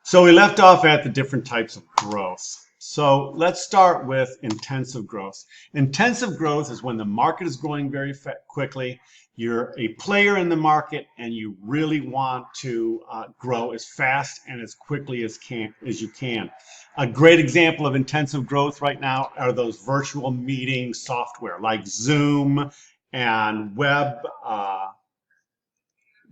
So we left off at the different types of growth. So let's start with intensive growth. Intensive growth is when the market is growing very quickly. You're a player in the market and you really want to grow as fast and as quickly as you can. A great example of intensive growth right now are those virtual meeting software like Zoom and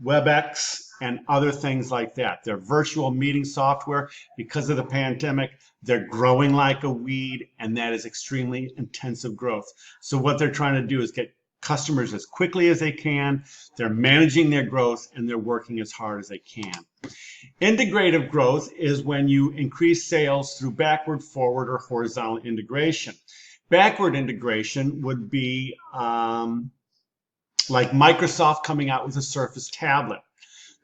WebEx and other things like that. They're virtual meeting software. Because of the pandemic, they're growing like a weed, and that is extremely intensive growth. So what they're trying to do is get customers as quickly as they can. They're managing their growth, and they're working as hard as they can. Integrative growth is when you increase sales through backward, forward, or horizontal integration. Backward integration would be like Microsoft coming out with a Surface tablet.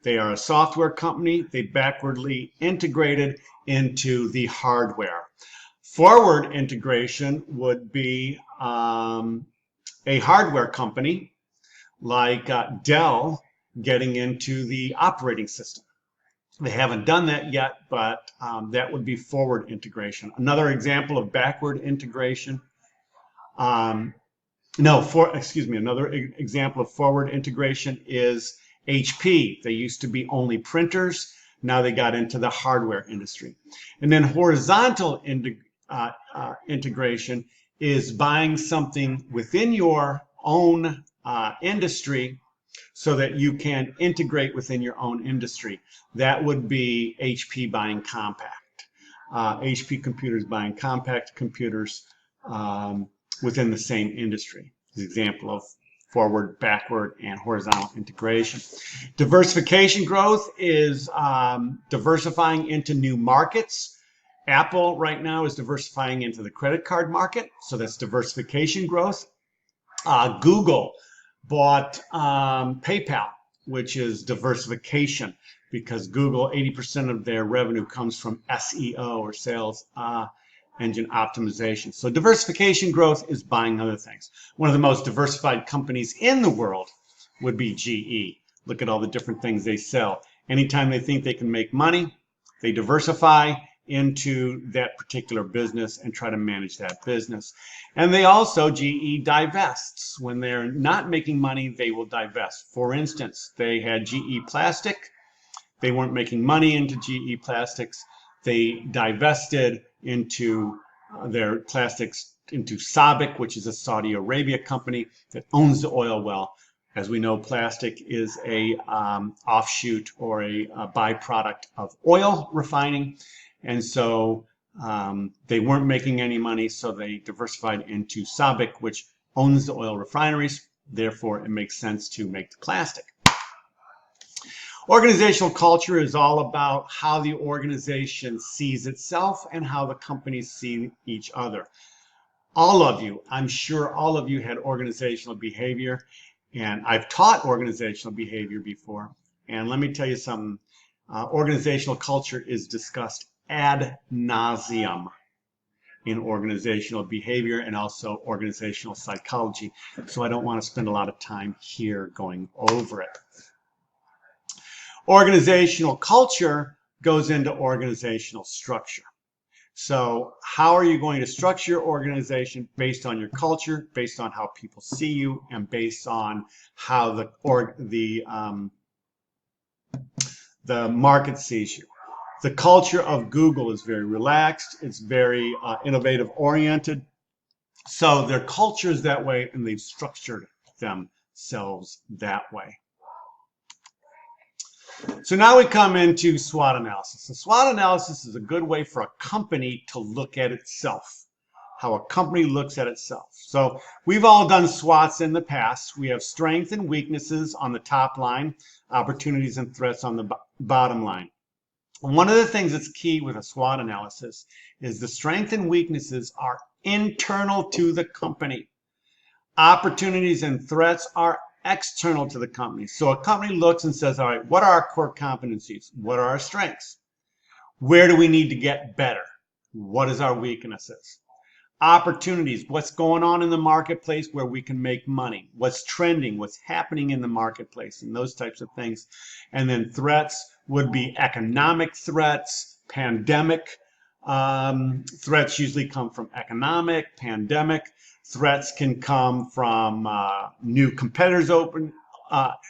They are a software company. They backwardly integrated into the hardware. Forward integration would be a hardware company like Dell getting into the operating system. They haven't done that yet, but that would be forward integration. Another example of backward integration another example of forward integration is HP. They used to be only printers. Now they got into the hardware industry. And then horizontal integration is buying something within your own industry so that you can integrate within your own industry. That would be HP buying Compact. HP computers buying Compact computers within the same industry. The example of forward, backward, and horizontal integration. Diversification growth is diversifying into new markets. Apple right now is diversifying into the credit card market, so that's diversification growth. Google bought PayPal, which is diversification, because Google, 80% of their revenue comes from SEO, or sales engine optimization. So diversification growth is buying other things. One of the most diversified companies in the world would be GE. Look at all the different things they sell. Anytime they think they can make money, they diversify into that particular business and try to manage that business. And they also, GE divests. When they're not making money, they will divest. For instance, they had GE Plastic. They weren't making money into GE Plastics. They divested into their plastics into SABIC, which is a Saudi Arabia company that owns the oil well. As we know, plastic is a offshoot or a byproduct of oil refining. And so they weren't making any money, so they diversified into SABIC, which owns the oil refineries. Therefore, it makes sense to make the plastic. Organizational culture is all about how the organization sees itself and how the companies see each other. All of you, I'm sure all of you had organizational behavior, and I've taught organizational behavior before. And let me tell you something, organizational culture is discussed ad nauseum in organizational behavior and also organizational psychology. So I don't want to spend a lot of time here going over it. Organizational culture goes into organizational structure. So how are you going to structure your organization? Based on your culture, based on how people see you, and based on how the market sees you. The culture of Google is very relaxed. It's very innovative oriented. So their culture is that way, and they've structured themselves that way. So now we come into SWOT analysis. The SWOT analysis is a good way for a company to look at itself, how a company looks at itself. So we've all done SWOTs in the past. We have strengths and weaknesses on the top line, opportunities and threats on the bottom line. One of the things that's key with a SWOT analysis is the strengths and weaknesses are internal to the company. Opportunities and threats are external to the company. So a company looks and says, all right, what are our core competencies? What are our strengths? Where do we need to get better? What is our weaknesses? Opportunities, what's going on in the marketplace where we can make money? What's trending? What's happening in the marketplace? And those types of things. And then threats would be economic threats, Pandemic threats usually come from economic. Pandemic threats can come from new competitors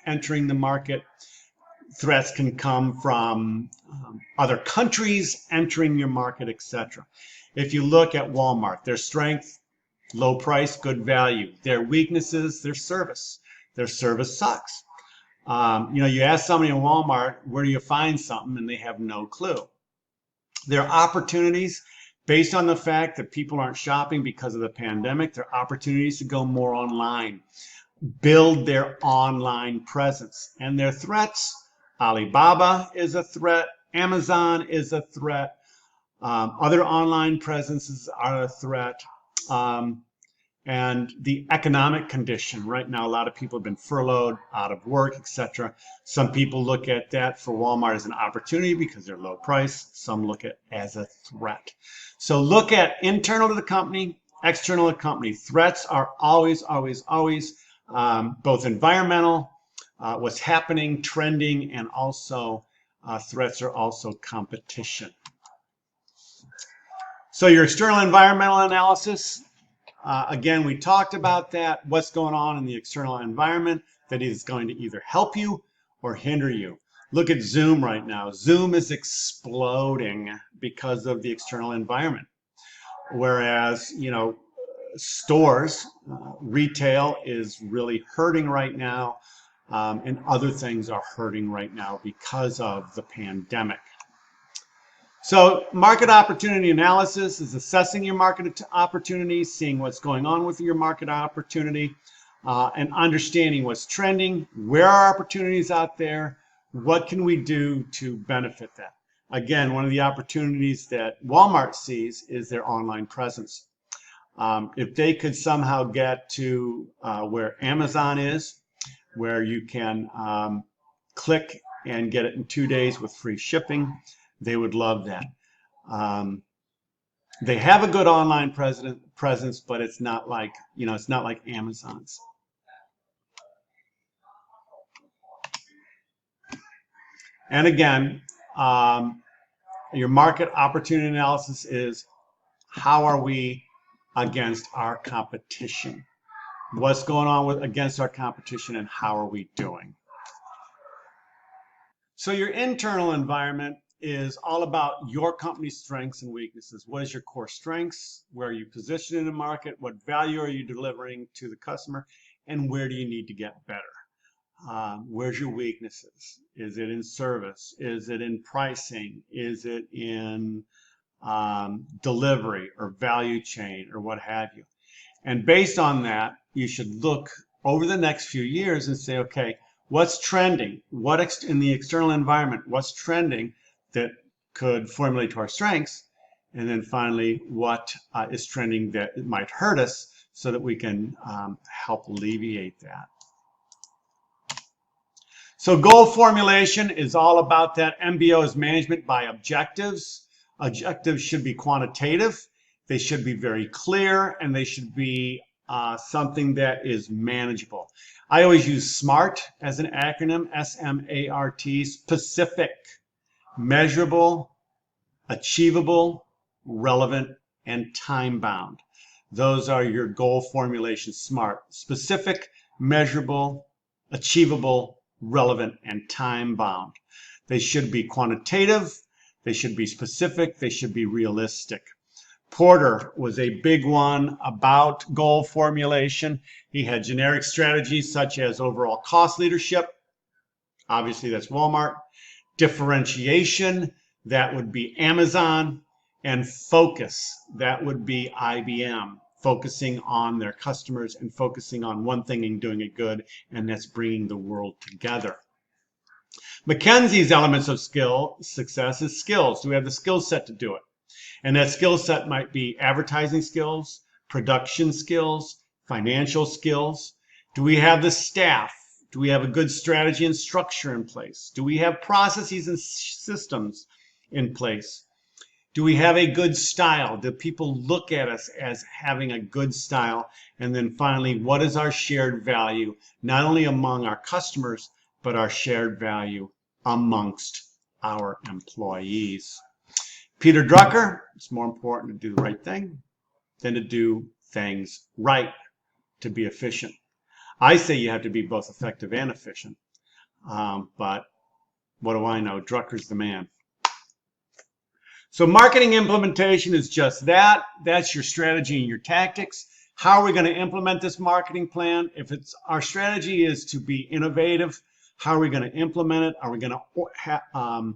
entering the market. Threats can come from other countries entering your market, etc. If you look at Walmart, their strength, low price, good value. Their weaknesses, their service. Their service sucks. You ask somebody in Walmart, where do you find something, and they have no clue. There are opportunities based on the fact that people aren't shopping because of the pandemic. There are opportunities to go more online, build their online presence. And their threats, Alibaba is a threat, Amazon is a threat, other online presences are a threat. And the economic condition right now, a lot of people have been furloughed, out of work, etc. Some people look at that for Walmart as an opportunity because they're low price. Some look at it as a threat. So look at internal to the company, external to the company. Threats are always both environmental, what's happening, trending, and also threats are also competition. So your external environmental analysis, again, we talked about that, what's going on in the external environment that is going to either help you or hinder you. Look at Zoom right now. Zoom is exploding because of the external environment. Whereas, stores, retail is really hurting right now, and other things are hurting right now because of the pandemic. So market opportunity analysis is assessing your market opportunities, seeing what's going on with your market opportunity, and understanding what's trending, where are opportunities out there, what can we do to benefit that. Again, one of the opportunities that Walmart sees is their online presence. If they could somehow get to where Amazon is, where you can click and get it in 2 days with free shipping, they would love that. They have a good online presence, but it's not like, it's not like Amazon's. And again, your market opportunity analysis is how are we against our competition? What's going on against our competition, and how are we doing? So your internal environment is all about your company's strengths and weaknesses. What is your core strengths? Where are you positioned in the market? What value are you delivering to the customer? And where do you need to get better? Where's your weaknesses? Is it in service? Is it in pricing? Is it in delivery or value chain or what have you? And based on that, you should look over the next few years and say, okay, what's trending? What in the external environment, what's trending that could formulate to our strengths? And then finally, what is trending that might hurt us so that we can help alleviate that. So goal formulation is all about that. MBO is management by objectives. Objectives should be quantitative. They should be very clear, and they should be something that is manageable. I always use SMART as an acronym, S-M-A-R-T, specific, measurable, achievable, relevant, and time-bound. Those are your goal formulation, SMART. Specific, measurable, achievable, relevant, and time-bound. They should be quantitative, they should be specific, they should be realistic. Porter was a big one about goal formulation. He had generic strategies such as overall cost leadership. Obviously, that's Walmart. Differentiation, that would be Amazon. And focus, that would be IBM, focusing on their customers and focusing on one thing and doing it good, and that's bringing the world together. McKinsey's elements of success is skills. Do we have the skill set to do it? And that skill set might be advertising skills, production skills, financial skills. Do we have the staff? Do we have a good strategy and structure in place? Do we have processes and systems in place? Do we have a good style? Do people look at us as having a good style? And then finally, what is our shared value, not only among our customers, but our shared value amongst our employees? Peter Drucker, it's more important to do the right thing than to do things right to be efficient. I say you have to be both effective and efficient, but what do I know? Drucker's the man. So marketing implementation is just that. That's your strategy and your tactics. How are we going to implement this marketing plan? If it's our strategy is to be innovative, how are we going to implement it? Are we going to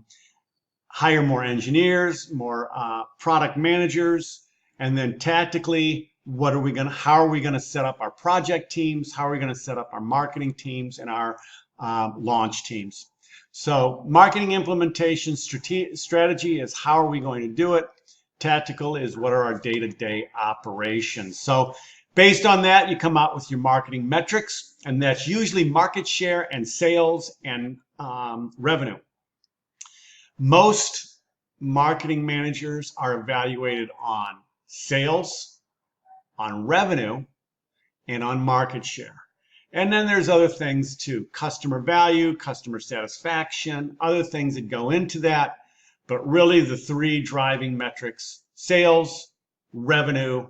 hire more engineers, more product managers, and then tactically, how are we going to set up our project teams? How are we going to set up our marketing teams and our launch teams? So marketing implementation strategy is how are we going to do it? Tactical is what are our day-to-day operations. So based on that, you come out with your marketing metrics, and that's usually market share and sales and revenue. Most marketing managers are evaluated on sales, on revenue, and on market share. And then there's other things too, customer value, customer satisfaction, other things that go into that. But really the three driving metrics, sales, revenue,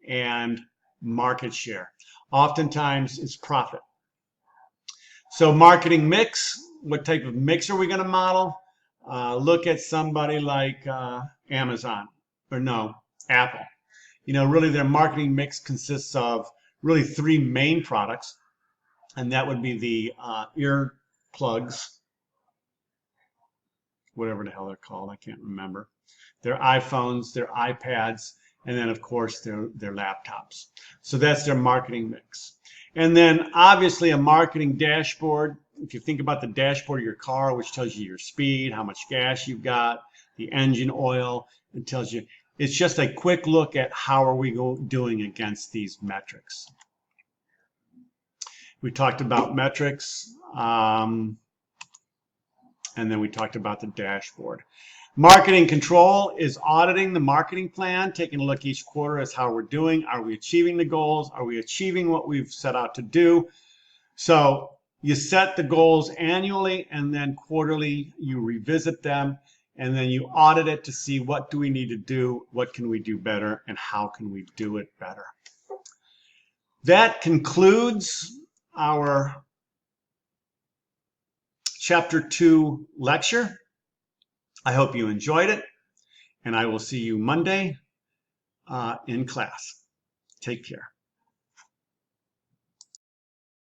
and market share. Oftentimes it's profit. So marketing mix, what type of mix are we going to model? Look at somebody like Amazon, or no, Apple. You know, really their marketing mix consists of really three main products, and that would be the ear plugs, whatever the hell they're called, I can't remember. Their iPhones, their iPads, and then of course their laptops. So that's their marketing mix. And then obviously a marketing dashboard. If you think about the dashboard of your car, which tells you your speed, how much gas you've got, the engine oil, it tells you. It's just a quick look at how are we doing against these metrics. We talked about metrics, and then we talked about the dashboard. Marketing control is auditing the marketing plan, taking a look each quarter as how we're doing. Are we achieving the goals? Are we achieving what we've set out to do? So you set the goals annually, and then quarterly you revisit them, and then you audit it to see what do we need to do, what can we do better, and how can we do it better. That concludes our Chapter 2 lecture. I hope you enjoyed it, and I will see you Monday in class. Take care.